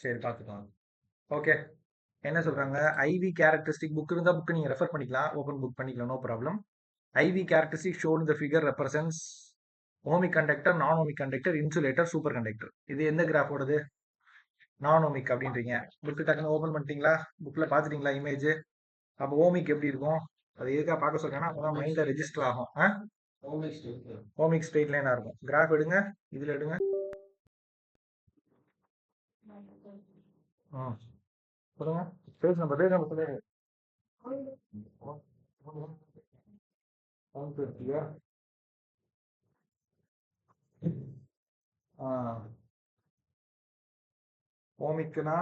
சரி பார்த்துக்கலாம். ஓகே. என்ன சொல்றாங்க? ஐவி கேரக்டரிஸ்டிக் புக் இருந்தா புக் நீங்க ரெஃபர் பண்ணிக்கலாம். ஓப்பன் புக் பண்ணிக்கலாம். No problem. IV characteristic shown in the figure represents ohmic conductor, non-ohmic conductor, insulator, superconductor. இது எந்த கிராஃபோடது? நான்-ஓமிக் அப்படின்றீங்க. புக் டக்குன்னு ஓபன் பண்ணிட்டீங்களா? புக்ல பாத்துட்டீங்களா இமேஜ்? அப்போ ஓமிக் எப்படி இருக்கும்? அது எதுக்காக பார்க்க சொல்றேன்னா அப்பதான் மைண்ட்ல ரெஜிஸ்டர் ஆகும். ஓமிக் ஸ்ட்ரெயிட் லைனா இருக்கும். கிராஃப் எடுங்க, இதுல எடுங்க. சொல்லுங்க. பேஜ் நம்பர் சொல்லுங்க. 150. ஓமிக்னா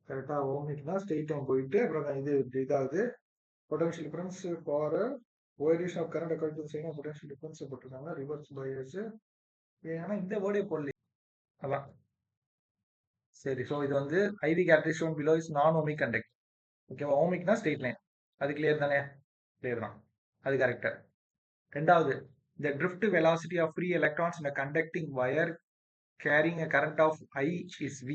கரெக்டா ஓமிக்னா ஸ்ட்ரெயிட் லைன் போயிட்டு அப்புறம் இது இதாகுது. Potential difference for orientation of current according to sign of potential difference போட்டுருக்காங்க. Reverse bias. ஏன்னா இந்த வேர்டே போடல. அதான் சரி. ஸோ இது வந்து IV characteristic below is non ohmic conduct. ஓகேவா? ஓமிக்னா ஸ்ட்ரெயிட் லைன். அது கிளியர் தானே? கிளியர் தான். அது கரெக்டா. ரெண்டாவது, the drift velocity of free electrons in a conducting wire carrying a current of I is V.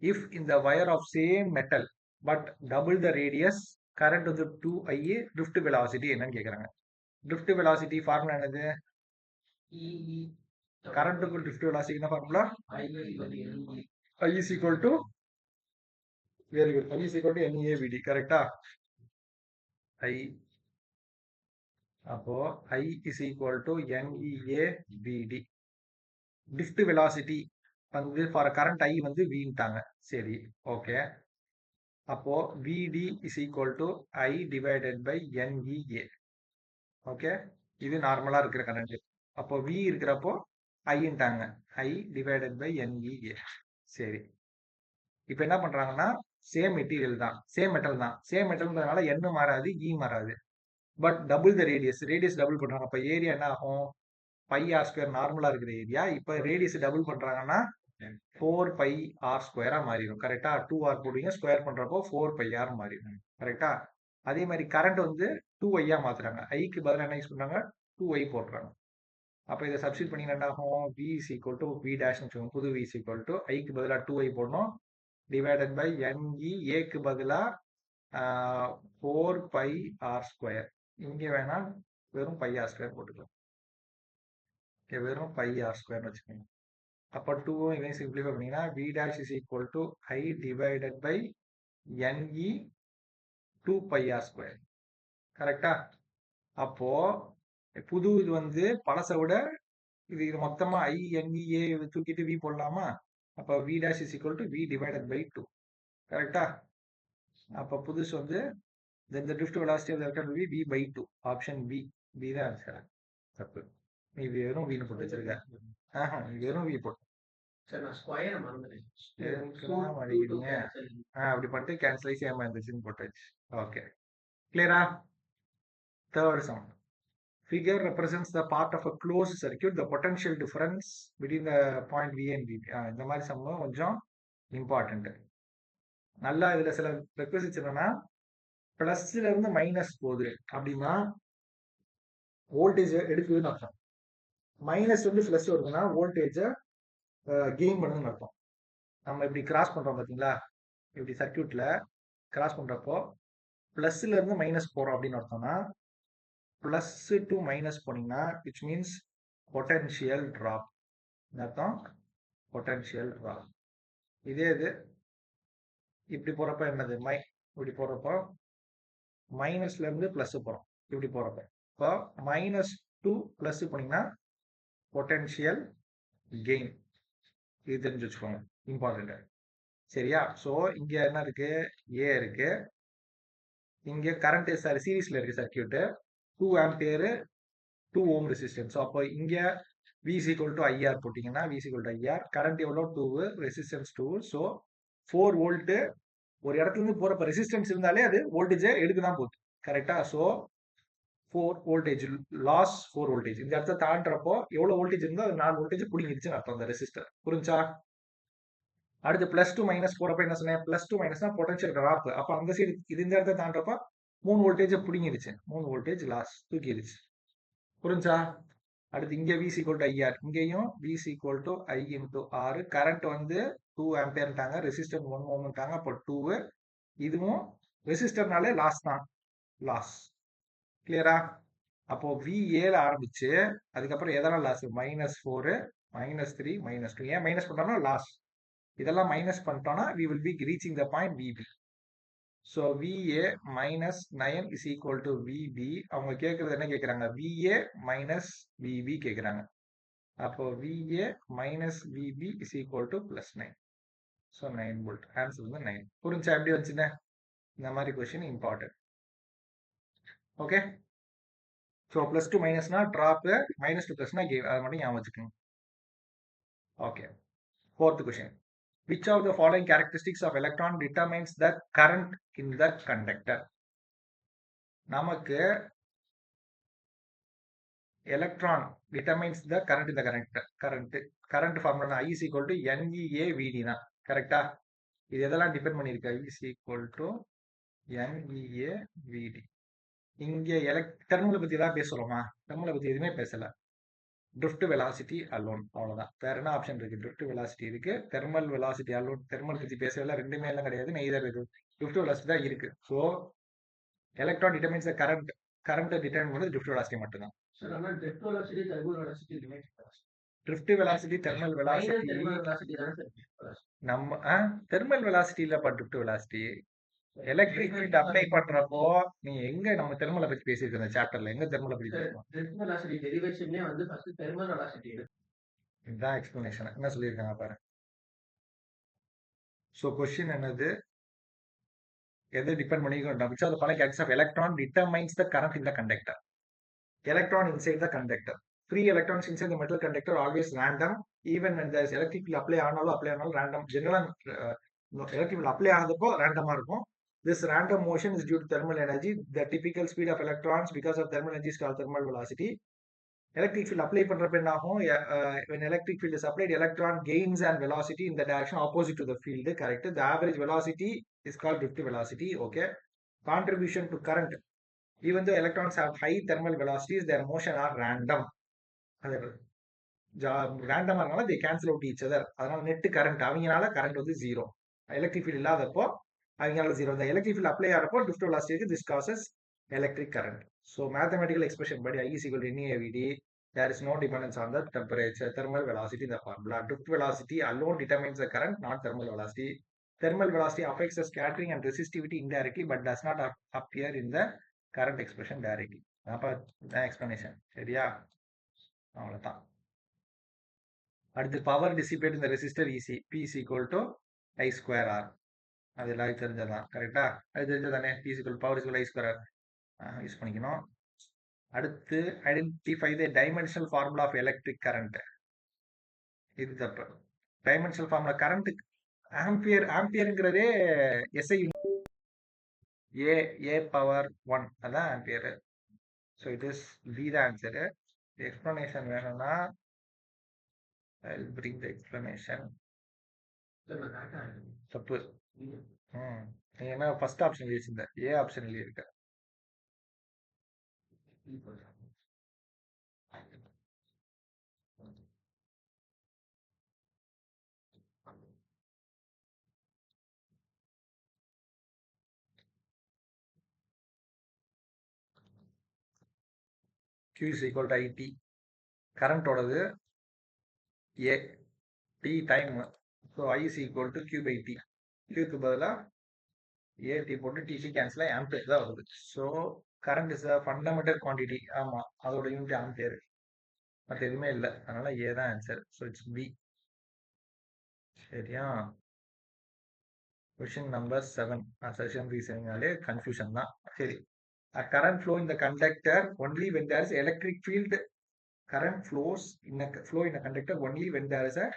If in the wire of same metal but double the radius, current வந்து 2IA, drift velocity என்னன்னு கேக்குறாங்க. drift velocity formula என்னது? கரண்ட்டுக்கு drift velocity என்ன formula? I is equal to, very good, I is equal to NEAVD. கரெக்டா? I, அப்போ I is equal to NEAVD. drift velocity வந்து for current I வந்து Vன்ட்டாங்க. சரி, okay. அப்போ VD is equal to I divided by NEA. Okay, இது நார்மலா இருக்கிற current. அப்போ V இருக்கிறப்போ ஐன்ட்டாங்க. I divided by NEA. சரி, இப்போ என்ன பண்றாங்கன்னா சேம் மெட்டீரியல் தான், சேம் மெட்டல் தான். சேம் மெட்டல்ன்றதுனால N மாறாது, E மாறாது. But double the radius, radius double பண்றாங்க. அப்போ ஏரியா என்ன ஆகும்? பை ஆர் ஸ்கொயர் நார்மலா இருக்கிற ஏரியா. இப்போ ரேடியஸ் டபுள் பண்றாங்கன்னா 4 பை ஆர் ஸ்கொயரா மாறிடும். கரெக்டா? 2R போடுவீங்க, ஸ்கொயர் பண்றப்போ 4 பை ஆர் மாறிடும். கரெக்டா? அதே மாதிரி கரண்ட் வந்து 2I மாத்துறாங்க. ஐக்கு பதிலாக என்ன யூஸ் பண்றாங்க? 2I போடுறாங்க. அப்போ இதை சப்ஸ்டிட் பண்ணி என்ன ஆகும்? V is equal to V dash வச்சுக்கோங்க. புது V is equal to ஐக்கு பதிலாக 2I போடணும், டிவைடட் பை NE. ஏக்கு பதிலாக 4 பை ஆர் ஸ்கொயர். இங்கே வேணா வெறும் பை ஆர் ஸ்கொயர் போட்டுக்கலாம். வெறும் பை ஆர் ஸ்கொயர் வச்சுக்கோங்க. அப்போ 2 இதையும் சிம்பிளிஃபை பண்ணீங்கன்னா V dash is equal to I divided by NE 2 by r square. கரெக்டா? அப்போ புது இது வந்து பழசை விட இது மொத்தமா INEA தூக்கிட்டு V போடலாமா? அப்போ V dash is equal to V divided by 2. கரெக்டா? அப்போ புதுசு வந்து இந்த drift velocity of the electron will be V by 2. Option B. B தான் ஆன்சர். தப்பு. நீ வெறும் V போட்டு வச்சிருக்க. வெறும் V போட்டு. அப்படி பண்ணிட்டு கேன்சல் ஏமாந்துச்சுன்னு போட்டாச்சு. ஓகே, கிளியரா? Third sum. Figure represents the part of a closed circuit, the potential difference between the point V and V. இந்த மாதிரி சம்பவம் கொஞ்சம் இம்பார்ட்டன்ட். நல்லா இதுல சில ரெக்வசிட்ஸ் என்னன்னா, பிளஸ்ல இருந்து மைனஸ் போகுது அப்படின்னா வோல்டேஜ் எடுக்குதுன்னு அர்த்தம். மைனஸ் வந்து பிளஸ் வருதுன்னா வோல்டேஜை கெயின் பண்ணுதுன்னு அர்த்தம். நம்ம இப்படி கிராஸ் பண்றோம் பாத்தீங்களா? இப்படி சர்க்கியூட்ல கிராஸ் பண்றப்போ பிளஸ்ல இருந்து மைனஸ் போறோம் அப்படின்னு அர்த்தம்னா, பிளஸ் டு மைனஸ் போனீங்கன்னா விச் மீன்ஸ் பொட்டன்ஷியல் டிராப் அர்த்தம். Potential drop. இதே இது இப்படி போறப்ப என்னது? இப்படி போறப்போ மைனஸ்ல இருந்து பிளஸ் போறோம். இப்படி போறப்ப இப்போ மைனஸ் டு பிளஸ் போனீங்கன்னா பொட்டன்ஷியல் கெயின். இது தெரிஞ்சு வச்சுக்கோங்க, இம்பார்ட்டன்ட். சரியா? ஸோ இங்க என்ன இருக்கு? ஏ இருக்கு. இங்க கரண்ட் சீரீஸ்ல இருக்கு சர்க்கியூட். 2 ampere 2 ohm resistance. அப்போ இங்க V is equal to IR போட்டீங்கன்னா V is equal to IR. Current எவ்வளோ? 2, ரெசிஸ்டன்ஸ் 2. So 4 volt. ஒரு இடத்துல இருந்து போறப்ப ரெசிஸ்டன்ஸ் இருந்தாலே அது வோல்டேஜை எடுக்கதான் போகுது. கரெக்டா? So 4 voltage loss, 4 voltage. இந்த இடத்த தாண்டறப்போ எவ்வளவு வோல்டேஜ் இருந்தோ அது 4 வோல்டேஜ் பிடிங்கிடுச்சுன்னு அர்த்தம் அந்த ரெசிஸ்டர். புரிஞ்சா? அடுத்து பிளஸ் டு மைனஸ் போறப்ப என்ன சொன்னேன்? பிளஸ் டு மைனஸ்னா பொட்டன்ஷியல் டிராப். அப்ப அந்த சைடு இது இந்த இடத்த தாண்டறப்ப 3 வோல்டேஜ் பிடிங்கிடுச்சு, 3 வோல்டேஜ் லாஸ், தூக்கிடுச்சு. புரிஞ்சா? அடுத்து இங்க V is equal to IR. இங்கேயும் V is equal to I into R. Current வந்து 2 ஆம்பியர்ட்டாங்க, ரெசிஸ்டர் 1 ஓம்ட்டாங்க. அப்போ 2. இதுவும் ரெசிஸ்டர்னாலே லாஸ் தான், லாஸ். கிளியரா? அப்போ VA ஆரம்பிச்சு அதுக்கப்புறம் எதனா லாஸ் -4 -3 -2. ஏன் மைனஸ் பண்றோம்னா லாஸ். இதெல்லாம் மைனஸ் பண்ணிட்டோம்னா we will be reaching the point VB. So VA minus 9 is equal to VB. அவங்க கேட்கறது என்ன கேட்குறாங்க? VA minus VB கேட்குறாங்க. அப்போ VA minus VB is equal to plus 9. So 9 volt. Answer வந்து 9. புரிஞ்சா எப்படி வந்துச்சுன்னா? இந்த மாதிரி question important. Okay. So plus to மைனஸ்னா ட்ராப்பு, -2 பிளஸ்னா கேவ். அதை மட்டும் ஞாபகம் வச்சுக்கோங்க. Okay. Fourth question. Which of the following characteristics of electron determines the current in the conductor? நமக்கு electron determines the current in the conductor. current formula I is equal to NEA VD தான். கரெக்டா? இது எதெல்லாம் depend பண்ணிருக்கு? I is equal to NEA VD. இங்க terminal பத்தி தான் பேசுறோமா? Terminal பத்தி எதுவுமே பேசல. drift velocity alone, அவ்வளவுதான். வேற என்ன ஆப்ஷன் இருக்கு? drift velocity இருக்கு, thermal velocity alone. தெர்மல் பத்தி பேசவே ரெண்டுமே எல்லாம் கிடையாது. நெய்தர் இருக்கு, drift velocity தான் இருக்கு. So electron determines the current. Current determine பண்ணது drift velocity மட்டும்தான். சார் ஆனா drift velocity thermal velocity related தான். drift velocity thermal velocity thermal velocity தான சார்? நம்ம thermal velocity இல்லப்பா drift velocity. Electric field apply பண்றப்போ நீ எங்க நம்ம தெர்மலை பத்தி பேசியிருக்க இந்த சாப்டர்ல? எங்க தெர்மலை பத்தி பேசுறோம்? drift velocity டெரிவேஷனே வந்து ஃபர்ஸ்ட் thermal velocity இருக்கு. இதுதான் எக்ஸ்பிளனேஷன். என்ன சொல்லியிருக்காங்க பாரு. ஸோ கொஸ்டின் என்னது? எதை டிபெண்ட் பண்ணிக்கணும்? which of the following characteristics of electron determines the current in the conductor? Electron inside the conductor. Free electrons inside the metal conductor are always random. Even when there is electric field apply ஆனாலும் random. General electric field apply ஆனதப்போ ரேண்டமா இருக்கும். This random motion is due to thermal energy. The typical speed of electrons because of thermal energy is called thermal velocity. Electric field apply பண்றப்ப என்ன ஆகும்? When electric field is applied, electron gains and velocity in the direction opposite to the field. Correct. The average velocity is called drift velocity. Okay. Contribution to current. Even though electrons have high thermal velocities, their motion are random. ரேண்டமா இருக்கனால they cancel out each other. அதனால net current அவங்கனால current வந்து zero. Electric field இல்லாதப்போ அவங்களால zero. இந்த electric field apply ஆகிறப்போ drift velocity இருக்கு. this causes electric current. So mathematical expression படி I is equal to NEAVD. There is no dependence on the temperature, thermal velocity in the formula. Drift velocity alone determines the current, not thermal velocity. Thermal velocity affects the scattering and resistivity indirectly, but does not appear in the current expression directly. அப்ப explanation சரியா? அவ்வளவுதான். அடுத்து power dissipate இந்த resistor easy. P is equal to I square R. அது எல்லாருக்கும் தெரிஞ்சதான். கரெக்டா? அது தெரிஞ்சதானே? P is equal to power is equal to I square R. Use பண்ணிக்கணும். அடுத்து identify the dimensional formula of electric current. இது தப்பு. Dimensional formula current ampere. ஆம்பியருங்கிறதே SI A power 1 அதான் ampere. So it is B தான் answer. Explanation வேணும்னா I'll bring the explanation. தப்பு. நீ என்ன ஃபர்ஸ்ட் ஆப்ஷன் வச்சிருந்த? ஏ ஆப்ஷன்ல இருக்க. Q is equal to IT. கரண்டோடது A. T time. So I is equal to Q by T. Qக்கு பதிலாக AT போட்டு TC கேன்சல் ஆகி ஆம்பியர் தான் வருது. So current is a fundamental quantity. ஆமாம், அதோட யூனிட் ஆம்பியர். மற்ற எதுவுமே இல்லை, அதனால ஏ தான் ஆன்சர். So it's B. சரியா? Question number 7. அசர்ஷன் ரீசனிங்னாலே கன்ஃபியூஷன் தான். சரி. A current flow in the conductor only when there is electric field. Current flows in a conductor only when there is a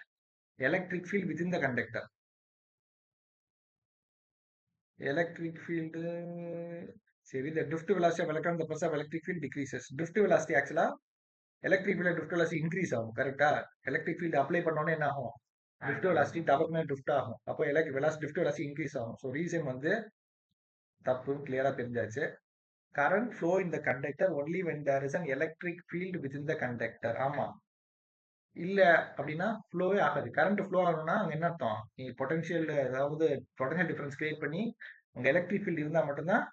electric field within the conductor. Electric field. சரி, the drift velocity of electron, the presence of electric field decreases. Drift velocity actually electric field drift velocity increase ஆகும். கரெக்டா? electric field apply பண்ணோன்னே என்ன ஆகும்? drift velocity டபக்குன்னு drift ஆகும். அப்போ drift velocity increase ஆகும். So reason வந்து தப்பு கிளியரா தெரிஞ்சாச்சு. current flow in the conductor only when there is an electric field within the conductor. ஆமா. இல்ல அப்படின்னா ஃப்ளோவே ஆகாது. கரண்ட் ஃப்ளோ ஆகணும்னா அங்க என்ன அர்த்தம்? நீ பொட்டன்ஷியல் அதாவது பொட்டன்ஷியல் டிஃபரன்ஸ் கிரியேட் பண்ணி அங்க எலக்ட்ரிக் ஃபீல்ட் இருந்தா மட்டும்தான்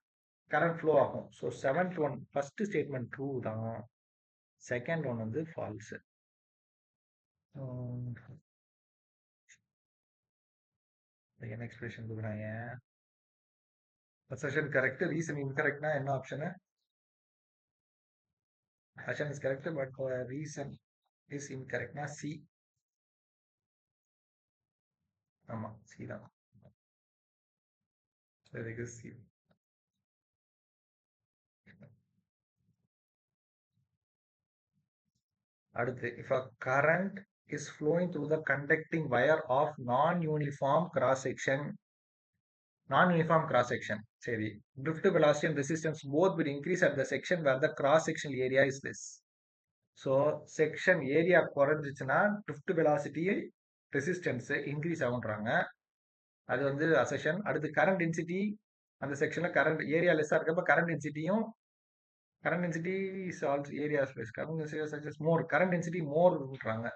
கரண்ட் ஃப்ளோ ஆகும். So 7th one first statement true தான். செகண்ட் ஒன் வந்து ஃபால்ஸ். என்ன எக்ஸ்பிரஷன் கொடுக்குறாங்க? அசர்ஷன் கரெக்ட், ரீசன் இன்கரெக்ட்னா என்ன option? Assertion is correct but reason is இன்கரெக்ட்னா சி. ஆமா சி தான். அதுக்கு சி. அடுத்து, if a current is flowing through the conducting wire of non-uniform cross section, சரி, drift velocity and resistance both will increase at the section where the cross sectional area is less. So section area குறைஞ்சிச்சுன்னா drift velocity resistance increase ஆகுன்றாங்க. அது வந்து assertion. அடுத்து current density அந்த செக்ஷன்ல current area லெஸ்ஸா இருக்கப்ப current டென்சிட்டியும் current density is also area is less. Current density such as more. Current density more விட்டுறாங்க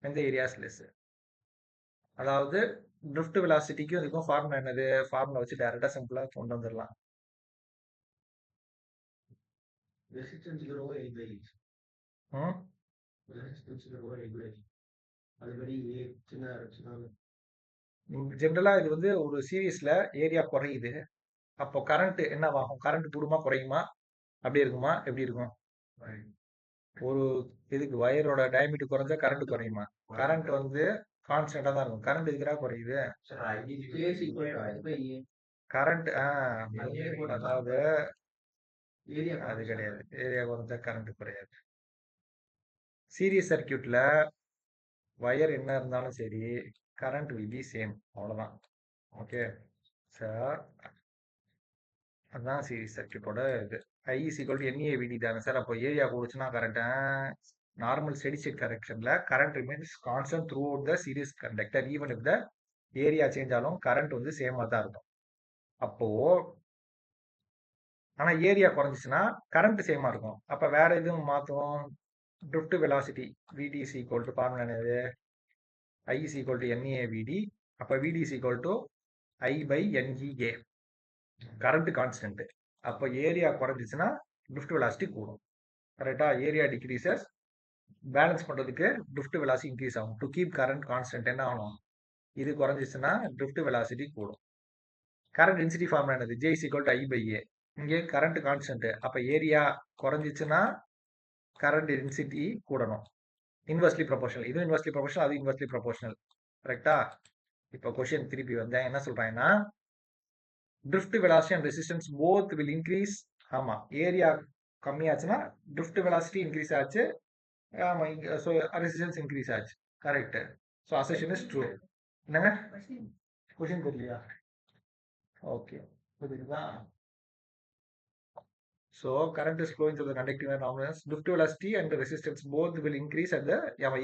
when the area is less. அதாவது drift velocityக்கும் இதுக்கும் ஃபார்முலா என்னது? ஃபார்முலா வச்சு டைரக்டா சிம்பிளா கொண்டு வந்துடலாம். Resistance rho l by h. Resistance rho l by h. அதுபடி சின்ன ஜென்ரலா இது வந்து ஒரு சீரீஸ்ல ஏரியா குறையுது. அப்போ கரண்ட் என்னவாகும்? கரண்ட் கூடுமா குறையுமா? அப்படி இருக்குமா? எப்படி இருக்கும்? ஒரு இதுக்கு வயரோட டயமீட்டர் குறைஞ்சா கரண்ட் குறையுமா? கரண்ட் வந்து கான்ஸ்டன்டா தான் இருக்கும். கரண்ட் எதுக்குடா குறையுது? கரண்ட் அதாவது அது கிடையாது. ஏரியா குறைஞ்சா கரண்ட் குறையாது. சீரியஸ் சர்க்கியூட்ல வயர் என்ன இருந்தாலும் சரி, கரண்ட் வில் பி சேம். அவ்வளவுதான். ஓகே சார், அதுதான் சீரிஸ் சர்க்கியூட்டோட இது. I is equal to NAVD தானே சார். அப்போ ஏரியா கூடுச்சுன்னா கரண்ட் நார்மல் ஸ்டெடி ஸ்டேட் கரெக்ஷன்ல current remains constant throughout the series conductor even if the area change ஆலும் கரண்ட் வந்து சேமா தான் இருக்கும். அப்போ ஆனா ஏரியா குறைஞ்சிச்சுன்னா கரண்ட் சேமா இருக்கும். அப்ப வேற எதுவும் மாத்துவோம்? drift velocity VD is equal to formula என்னது? I is equal to NAVD. அப்ப VD is equal to I by NEA. Current constant. அப்போ ஏரியா குறைஞ்சிச்சுன்னா drift velocity கூடும். கரெக்டா? ஏரியா டிக்ரீசஸ், பேலன்ஸ் பண்றதுக்கு drift velocity இன்க்ரீஸ் ஆகும். டு கீப் கரண்ட் கான்ஸ்டன்ட் என்ன ஆகும்? இது குறைஞ்சிச்சுன்னா drift velocity கூடும். கரண்ட் டென்சிட்டி ஃபார்முலா என்னது? J is equal to I by A. இங்கே கரண்ட் கான்ஸ்டன்ட். அப்ப ஏரியா குறைஞ்சிச்சுன்னா கரண்ட் டென்சிட்டி கூடணும். Inversely proportional. இதுவும் இன்வெர்ஸ்லி ப்ரொபோஷனல், அது இன்வெர்ஸ்லி ப்ரொபோஷனல். கரெக்டா? இப்போ கொஸ்டின் திருப்பி வந்தேன். என்ன சொல்றாங்கன்னா drift velocity and resistance both will increase. ஆமா, ஏரியா கம்மியாச்சுன்னா drift velocity இன்க்ரீஸ் ஆச்சு. ஆமா, ஸோ ரெசிஸ்டன்ஸ் இன்க்ரீஸ் ஆச்சு. Correct. So assertion is true. என்னங்க கொஸ்டின் தெரியலையா? ஓகே, புரியுதா? So current is flowing through the conducting wire normals. Drift velocity and the resistance both will increase at the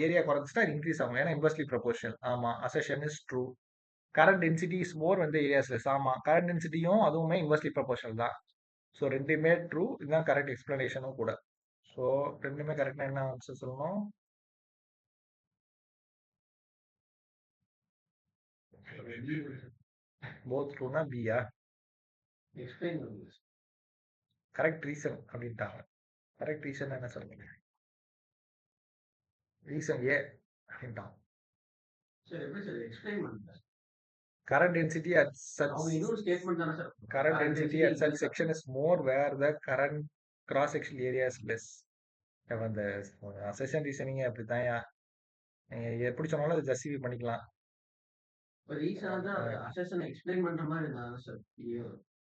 area குறைஞ்சிட்டா increase ஆகும். ஏன்னா inversely proportional. ஆமா, assertion is true. Current density is more when the area is less. ஆமா, current densityயும் அதுவுமே inversely proportional தான். So ரெண்டுமே true. இதுதான் correct எக்ஸ்பிளனேஷனும் கூட. So ரெண்டுமே கரெக்டா என்ன ஆன்சர் சொல்லணும்? போத் ட்ரூனா பியா? கரெக்ட் ரீசன் அப்படின்ட்டாங்க. கரெக்ட் ரீசன் என்ன சொல்லுங்க? ரீசன் ஏ அப்படின்ட்டான். Current density at such section is more where the current cross sectional area is less. அந்த அசெஷன் ரீசனிங் அப்படித்தான். எப்படி சொன்னாலும் அதை ஜஸ்டிஃபை பண்ணிக்கலாம்.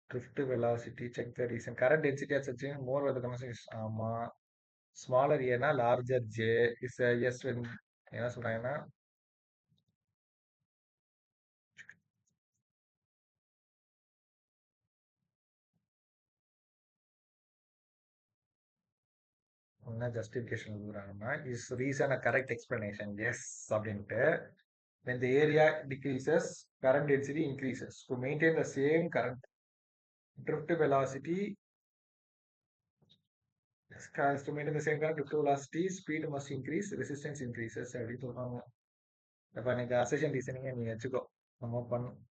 drift velocity, check the reason. Current density at such more where the conversation is ஆமா, smaller ஏனா larger J is yes when என்ன சொல்றாங்கன்னா என்ன ஜஸ்டிஃபிகேஷன் கொடுக்குறாங்கன்னா is reason a correct explanation yes அப்படின்ட்டு. when the area decreases current density increases to maintain the same current drift velocity to maintain the same current, drift velocity, speed must increase, resistance increases அப்படின்னு சொல்றாங்க. அப்ப எனக்கு assertion ரீசனிங்க நீ வச்சுக்கோ. நம்ம பண்ணும்.